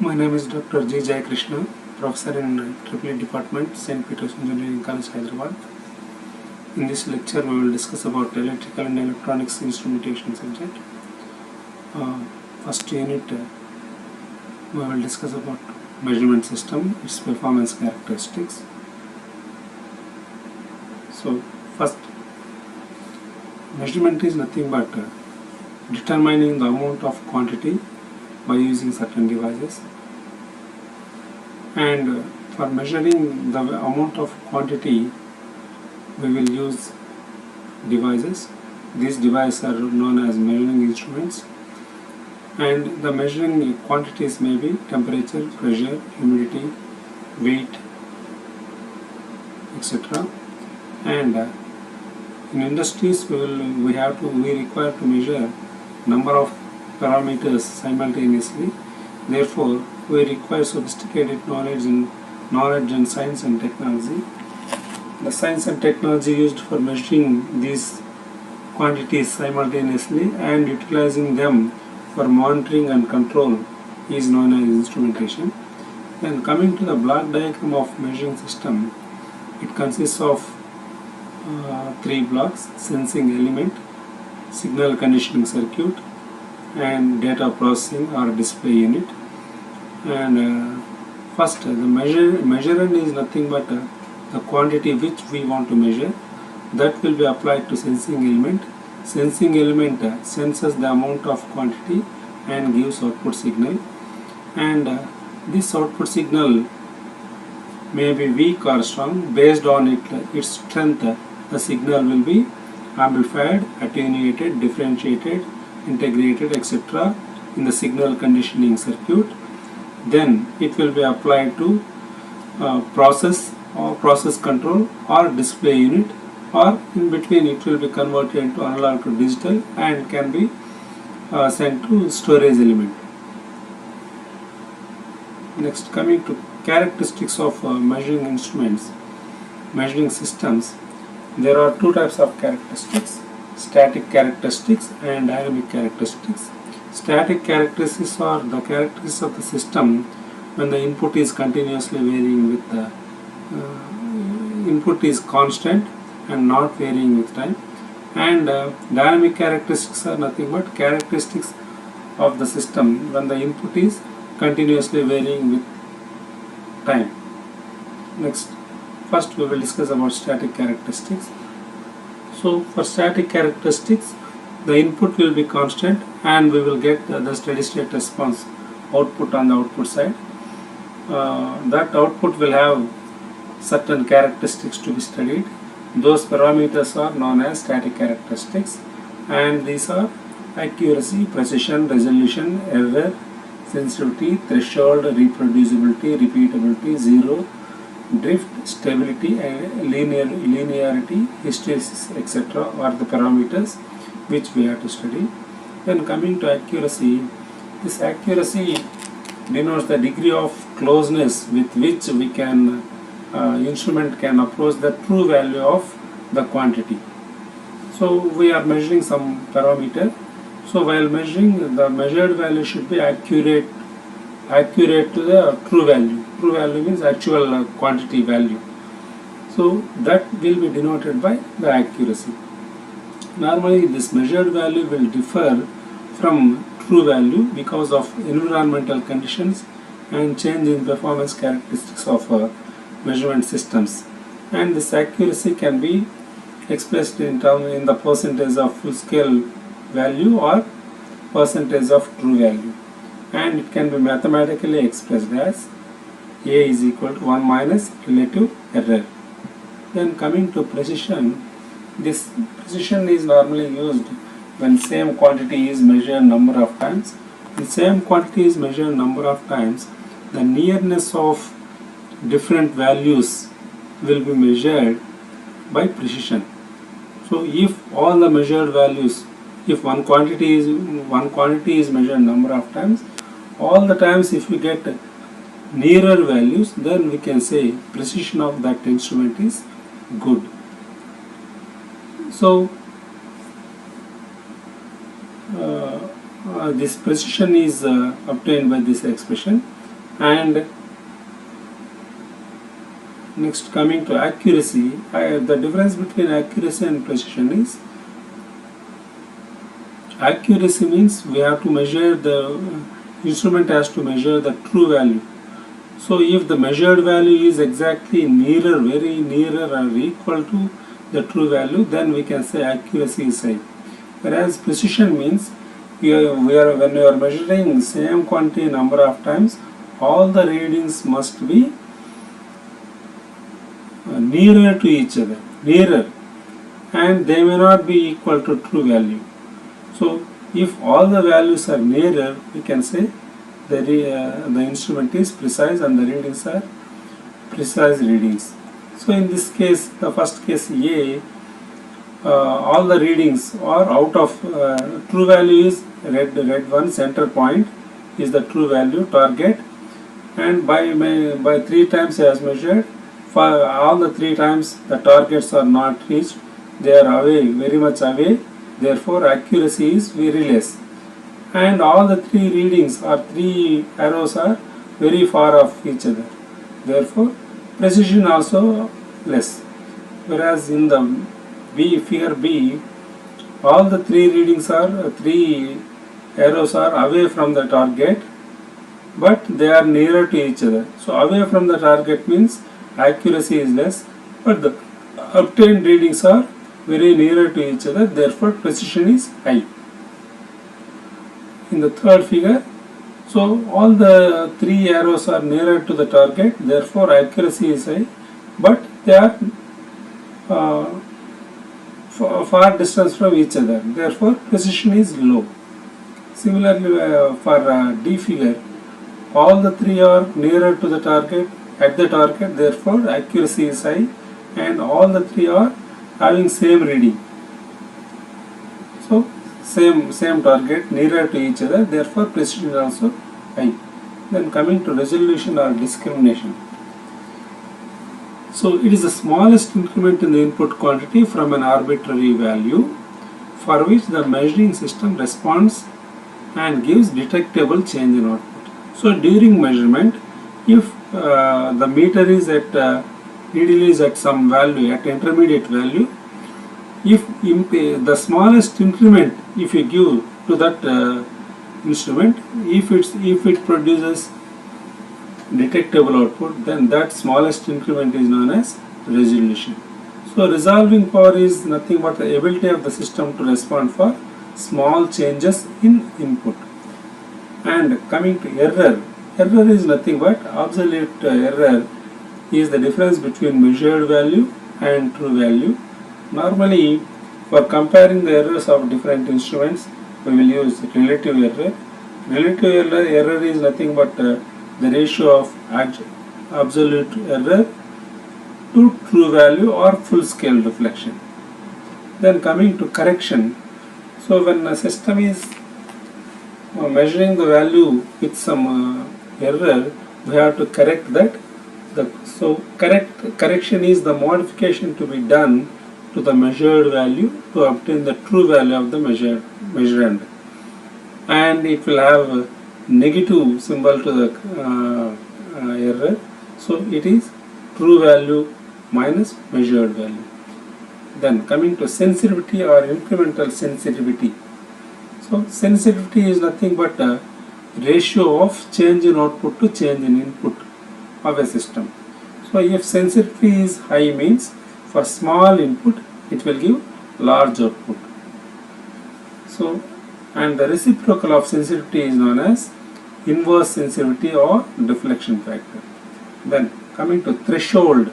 My name is Dr. G. Jayakrishna, Professor in EEE Department, St. Peter's Engineering College, Hyderabad. In this lecture, we will discuss about electrical and electronics instrumentation subject. First unit, we will discuss about measurement system, its performance characteristics. So, first, measurement is nothing but determining the amount of quantity by using certain devices, and for measuring the amount of quantity we will use devices. These devices are known as measuring instruments, and the measuring quantities may be temperature, pressure, humidity, weight, etc. And in industries we require to measure number of parameters simultaneously. Therefore, we require sophisticated knowledge in science and technology. The science and technology used for measuring these quantities simultaneously and utilizing them for monitoring and control is known as instrumentation. Then coming to the block diagram of measuring system, it consists of 3 blocks: sensing element, signal conditioning circuit, and data processing or display unit. And first, the measurement is nothing but the quantity which we want to measure. That will be applied to sensing element. Sensing element senses the amount of quantity and gives output signal. And this output signal may be weak or strong. Based on its strength, the signal will be amplified, attenuated, differentiated, integrated, etc. in the signal conditioning circuit. Then it will be applied to process or process control or display unit, or in between it will be converted into analog to digital and can be sent to storage element. Next, coming to characteristics of measuring instruments, measuring systems, there are 2 types of characteristics: static characteristics and dynamic characteristics. Static characteristics are the characteristics of the system when the input is continuously varying with the input is constant and not varying with time. And dynamic characteristics are nothing but characteristics of the system when the input is continuously varying with time. Next, first we will discuss about static characteristics. So for static characteristics, the input will be constant and we will get the steady state response output on the output side. That output will have certain characteristics to be studied. Those parameters are known as static characteristics, and these are accuracy, precision, resolution, error, sensitivity, threshold, reproducibility, repeatability, zero, drift, stability, and linearity, hysteresis, etc. are the parameters which we have to study. Then coming to accuracy, this accuracy denotes the degree of closeness with which we can instrument can approach the true value of the quantity. So we are measuring some parameter. So while measuring, the measured value should be accurate to the true value. True value means actual quantity value. So that will be denoted by the accuracy. Normally this measured value will differ from true value because of environmental conditions and change in performance characteristics of measurement systems. And this accuracy can be expressed in the percentage of full scale value or percentage of true value, and it can be mathematically expressed as A is equal to 1 minus relative error. Then coming to precision, this precision is normally used when same quantity is measured number of times. When same quantity is measured number of times, the nearness of different values will be measured by precision. So if all the measured values, if one quantity is measured number of times, all the times if we get nearer values, then we can say precision of that instrument is good. So this precision is obtained by this expression. And next, coming to accuracy, the difference between accuracy and precision is, accuracy means we have to measure, the instrument has to measure the true value. So if the measured value is exactly nearer, very nearer or equal to the true value, then we can say accuracy is high. Whereas precision means when you are measuring same quantity number of times, all the readings must be nearer to each other, nearer, and they may not be equal to true value. So if all the values are nearer, we can say the instrument is precise and the readings are precise readings. So in this case, the first case A, all the readings are out of true value is red one, center point is the true value target, and by 3 times as measured, for all the 3 times the targets are not reached, they are away, very much away, therefore accuracy is very less. And all the 3 readings or 3 arrows are very far off each other, therefore precision also less. Whereas in the figure B, all the 3 readings are 3 arrows are away from the target, but they are nearer to each other. So away from the target means accuracy is less, but the obtained readings are very nearer to each other, therefore precision is high. In the third figure, so all the 3 arrows are nearer to the target, therefore accuracy is high, but they are far distance from each other, therefore precision is low. Similarly, for D figure, all the 3 are nearer to the target, at the target, therefore accuracy is high, and all the 3 are having same reading. So same target, nearer to each other, therefore precision is also high. Then coming to resolution or discrimination. So it is the smallest increment in the input quantity from an arbitrary value for which the measuring system responds and gives detectable change in output. So during measurement, if the meter is at needle is at some value, at intermediate value, if the smallest increment if you give to that instrument, if it produces detectable output, then that smallest increment is known as resolution. So resolving power is nothing but the ability of the system to respond for small changes in input. And coming to error, error is nothing but absolute error is the difference between measured value and true value. Normally, for comparing the errors of different instruments, we will use relative error. Relative error is nothing but the ratio of absolute error to true value or full scale reflection. Then coming to correction, so when a system is measuring the value with some error, we have to correct that. So correction is the modification to be done to the measured value to obtain the true value of the measurand, and it will have a negative symbol to the error. So it is true value minus measured value. Then coming to sensitivity or incremental sensitivity. So sensitivity is nothing but a ratio of change in output to change in input of a system. So if sensitivity is high means for small input it will give large output. So, and the reciprocal of sensitivity is known as inverse sensitivity or deflection factor. Then coming to threshold.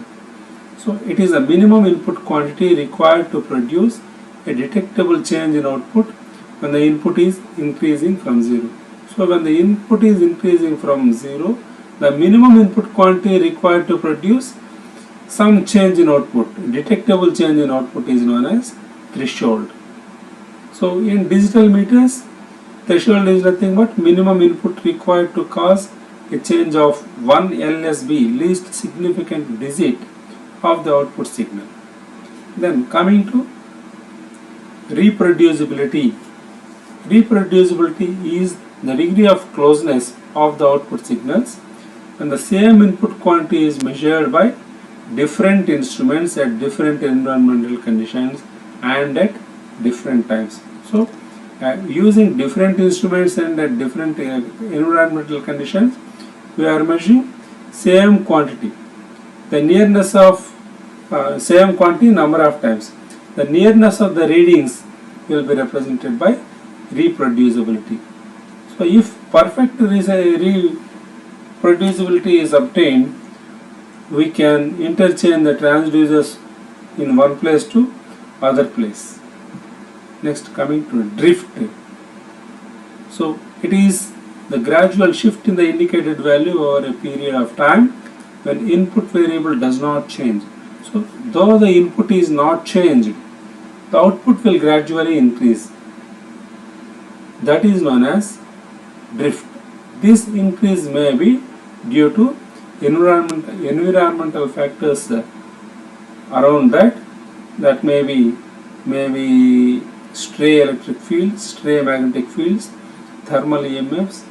So it is a minimum input quantity required to produce a detectable change in output when the input is increasing from 0. So when the input is increasing from 0, the minimum input quantity required to produce some change in output, detectable change in output, is known as threshold. So in digital meters, threshold is nothing but minimum input required to cause a change of 1 LSB, least significant digit of the output signal. Then coming to reproducibility. Reproducibility is the degree of closeness of the output signals when the same input quantity is measured by different instruments at different environmental conditions and at different times. So using different instruments and at different environmental conditions, we are measuring same quantity. The nearness of same quantity number of times. The nearness of the readings will be represented by reproducibility. So if perfect reproducibility is obtained, we can interchange the transducers in one place to other place. Next, coming to drift. So it is the gradual shift in the indicated value over a period of time when input variable does not change. So though the input is not changed, the output will gradually increase. That is known as drift. This increase may be due to environmental factors around that may be stray electric fields, stray magnetic fields, thermal EMFs,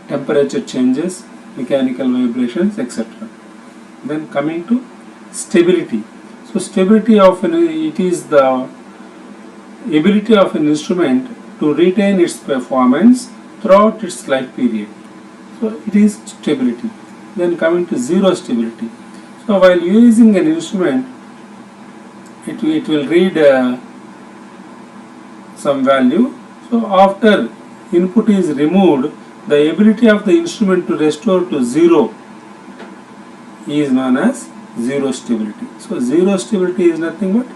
temperature changes, mechanical vibrations, etc. Then coming to stability. So stability of it is the ability of an instrument to retain its performance throughout its life period. So it is stability. Then coming to zero stability. So while using an instrument, it will read some value. So after input is removed, the ability of the instrument to restore to zero is known as zero stability. So zero stability is nothing but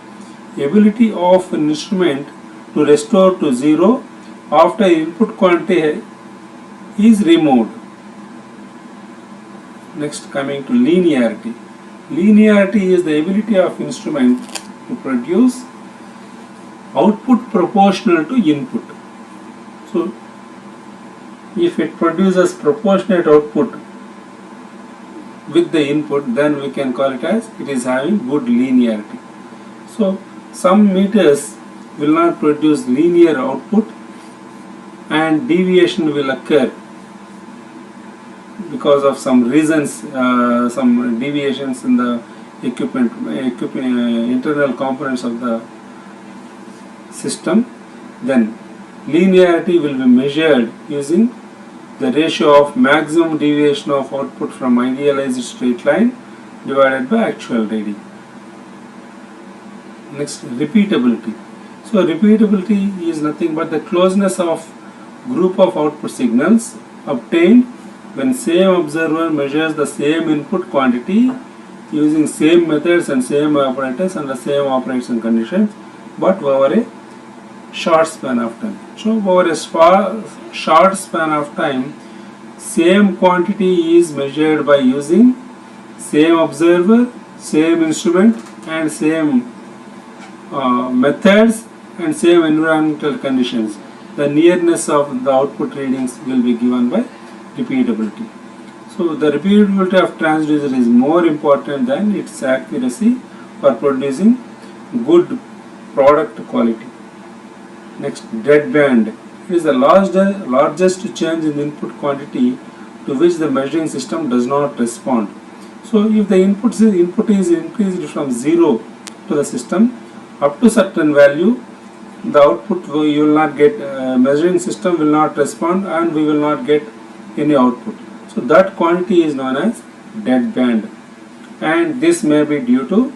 ability of an instrument to restore to zero after input quantity is removed. Next, coming to linearity. Linearity is the ability of instrument to produce output proportional to input. So if it produces proportionate output with the input, then we can call it as it is having good linearity. So some meters will not produce linear output and deviation will occur because of some reasons, some deviations in the internal components of the system. Then linearity will be measured using the ratio of maximum deviation of output from idealized straight line divided by actual reading. Next, repeatability. So repeatability is nothing but the closeness of group of output signals obtained when same observer measures the same input quantity using same methods and same apparatus under same operation conditions, but over a short span of time. So over a short span of time, same quantity is measured by using same observer, same instrument and same methods and same environmental conditions. The nearness of the output readings will be given by repeatability. So the repeatability of transducer is more important than its accuracy for producing good product quality. Next, deadband. It is the largest change in input quantity to which the measuring system does not respond. So if the input is increased from 0 to the system up to certain value, the output you will not get, measuring system will not respond and we will not get any output. So that quantity is known as deadband, and this may be due to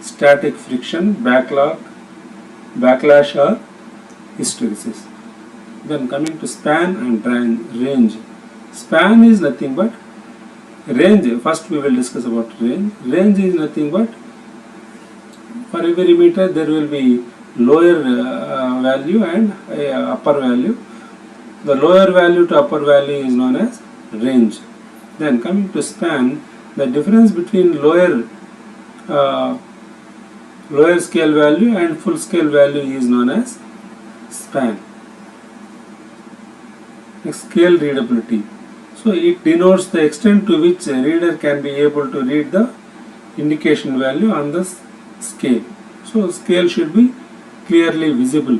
static friction, backlash or hysteresis. Then coming to span and range. Span is nothing but range. First we will discuss about range. Range is nothing but for every meter there will be lower value and upper value. The lower value to upper value is known as range. Then coming to span, the difference between lower scale value and full scale value is known as span. Next, scale readability. So it denotes the extent to which a reader can be able to read the indication value on the scale. So scale should be clearly visible.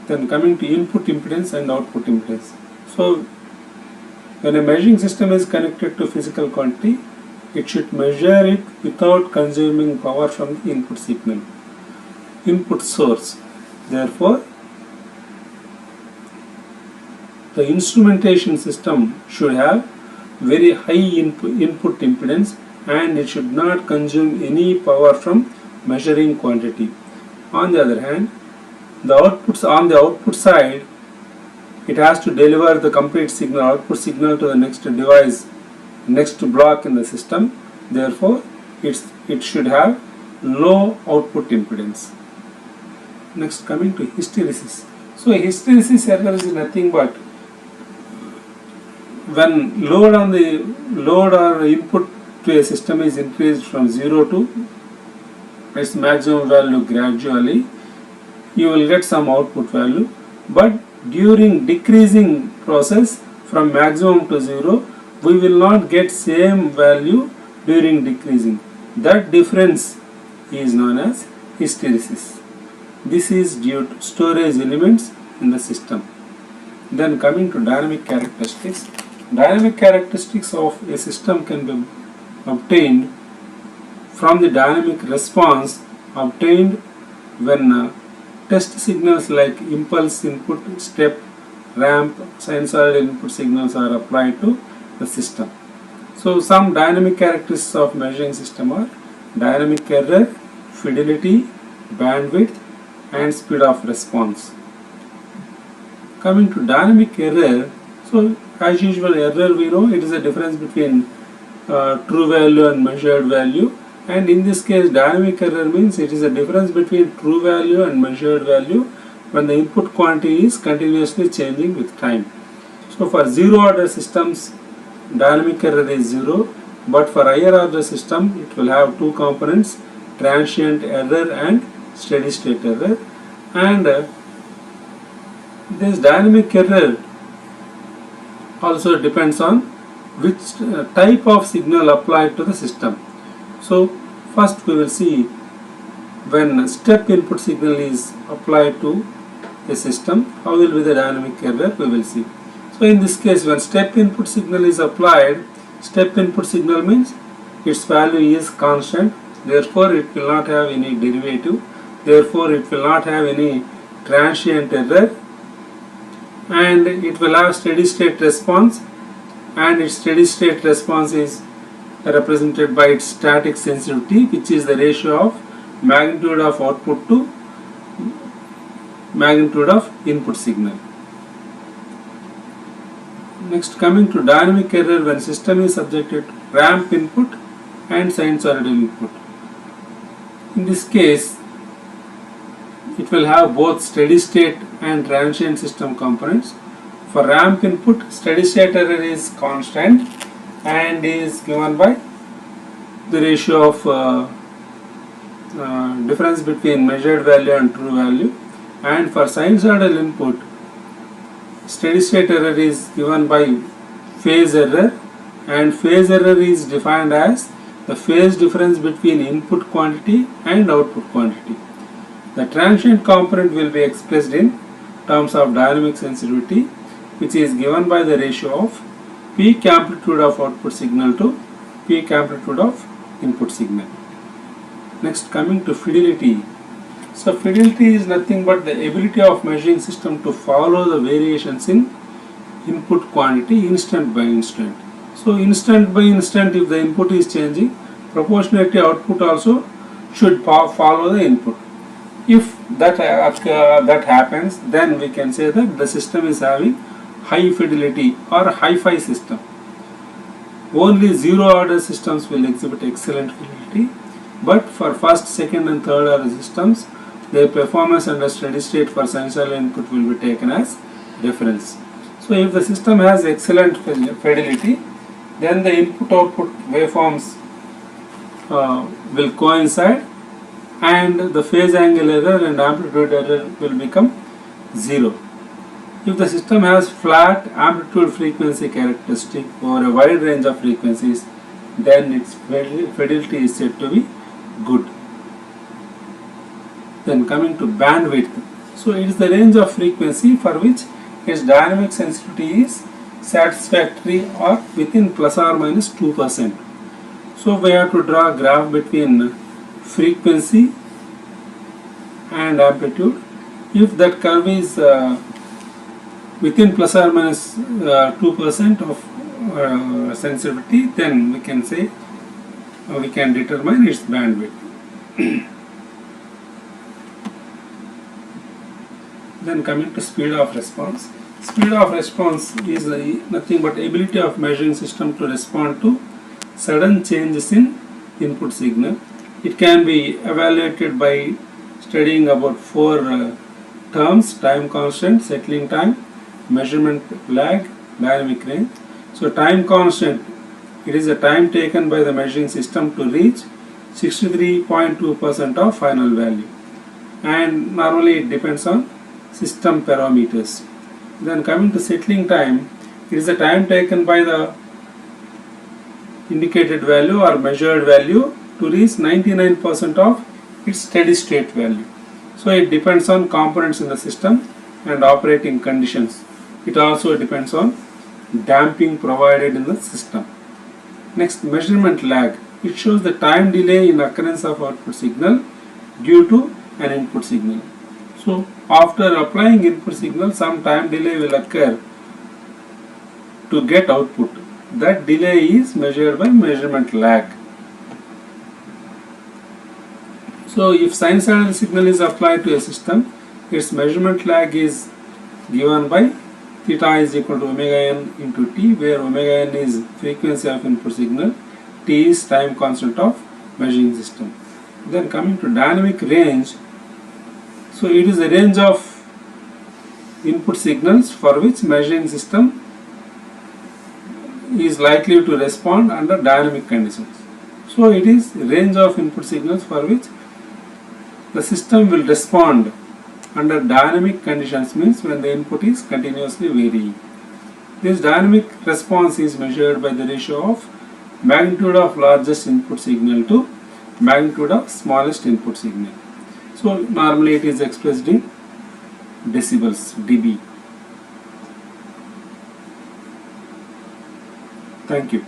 Then coming to input impedance and output impedance. So When a measuring system is connected to physical quantity, it should measure it without consuming power from the input signal, input source. Therefore, the instrumentation system should have very high input impedance, and it should not consume any power from measuring quantity. On the other hand, on the output side, it has to deliver the complete signal, output signal, to the next device, next block in the system. Therefore, it should have low output impedance. Next, coming to hysteresis. So a hysteresis error is nothing but when load or input to a system is increased from 0 to its maximum value gradually, you will get some output value, but during decreasing process from maximum to 0, we will not get same value during decreasing. That difference is known as hysteresis. This is due to storage elements in the system. Then coming to dynamic characteristics. Dynamic characteristics of a system can be obtained from the dynamic response obtained when test signals like impulse input, step, ramp, sinusoidal input signals are applied to the system. So some dynamic characteristics of measuring system are dynamic error, fidelity, bandwidth, and speed of response. Coming to dynamic error, so as usual, error we know it is a difference between true value and measured value, and in this case dynamic error means it is a difference between true value and measured value when the input quantity is continuously changing with time. So for zero order systems, dynamic error is 0, but for higher order system it will have two components, transient error and steady state error, and this dynamic error also depends on which type of signal applied to the system. So first we will see when step input signal is applied to a system, how will be the dynamic error, we will see. So in this case, when step input signal is applied, step input signal means its value is constant, therefore it will not have any derivative, therefore it will not have any transient error, and it will have steady state response, and its steady state response is represented by its static sensitivity, which is the ratio of magnitude of output to magnitude of input signal. Next, coming to dynamic error when system is subjected to ramp input and sinusoidal input. In this case, it will have both steady state and transient system components. For ramp input, steady state error is constant and is given by the ratio of difference between measured value and true value, and for sinusoidal input, steady state error is given by phase error, and phase error is defined as the phase difference between input quantity and output quantity. The transient component will be expressed in terms of dynamic sensitivity, which is given by the ratio of peak amplitude of output signal to peak amplitude of input signal. Next, coming to fidelity. So fidelity is nothing but the ability of measuring system to follow the variations in input quantity instant by instant. So instant by instant, if the input is changing, proportionately output also should follow the input. If that happens, then we can say that the system is having high fidelity or hi-fi system. Only zero order systems will exhibit excellent fidelity, but for first, second and third order systems, their performance under steady state for sinusoidal input will be taken as reference. So if the system has excellent fidelity, then the input-output waveforms will coincide, and the phase angle error and amplitude error will become 0. If the system has flat amplitude frequency characteristic over a wide range of frequencies, then its fidelity is said to be good. Then coming to bandwidth. So it is the range of frequency for which its dynamic sensitivity is satisfactory or within plus or minus 2%. So we have to draw a graph between frequency and amplitude. If that curve is within plus or minus 2% of sensitivity, then we can say we can determine its bandwidth. Then coming to speed of response. Speed of response is nothing but ability of measuring system to respond to sudden changes in input signal. It can be evaluated by studying about four terms: time constant, settling time, measurement lag, dynamic range. So time constant, it is the time taken by the measuring system to reach 63.2% of final value, and normally it depends on system parameters. Then coming to settling time, it is the time taken by the indicated value or measured value to reach 99% of its steady state value. So it depends on components in the system and operating conditions. It also depends on damping provided in the system. Next, measurement lag. It shows the time delay in occurrence of output signal due to an input signal. So after applying input signal, some time delay will occur to get output. That delay is measured by measurement lag. So if sinusoidal signal is applied to a system, its measurement lag is given by theta is equal to omega n into t, where omega n is frequency of input signal, t is time constant of measuring system. Then coming to dynamic range, so it is a range of input signals for which measuring system is likely to respond under dynamic conditions. So it is range of input signals for which the system will respond under dynamic conditions, means when the input is continuously varying. This dynamic response is measured by the ratio of magnitude of largest input signal to magnitude of smallest input signal. So normally it is expressed in decibels, dB. Thank you.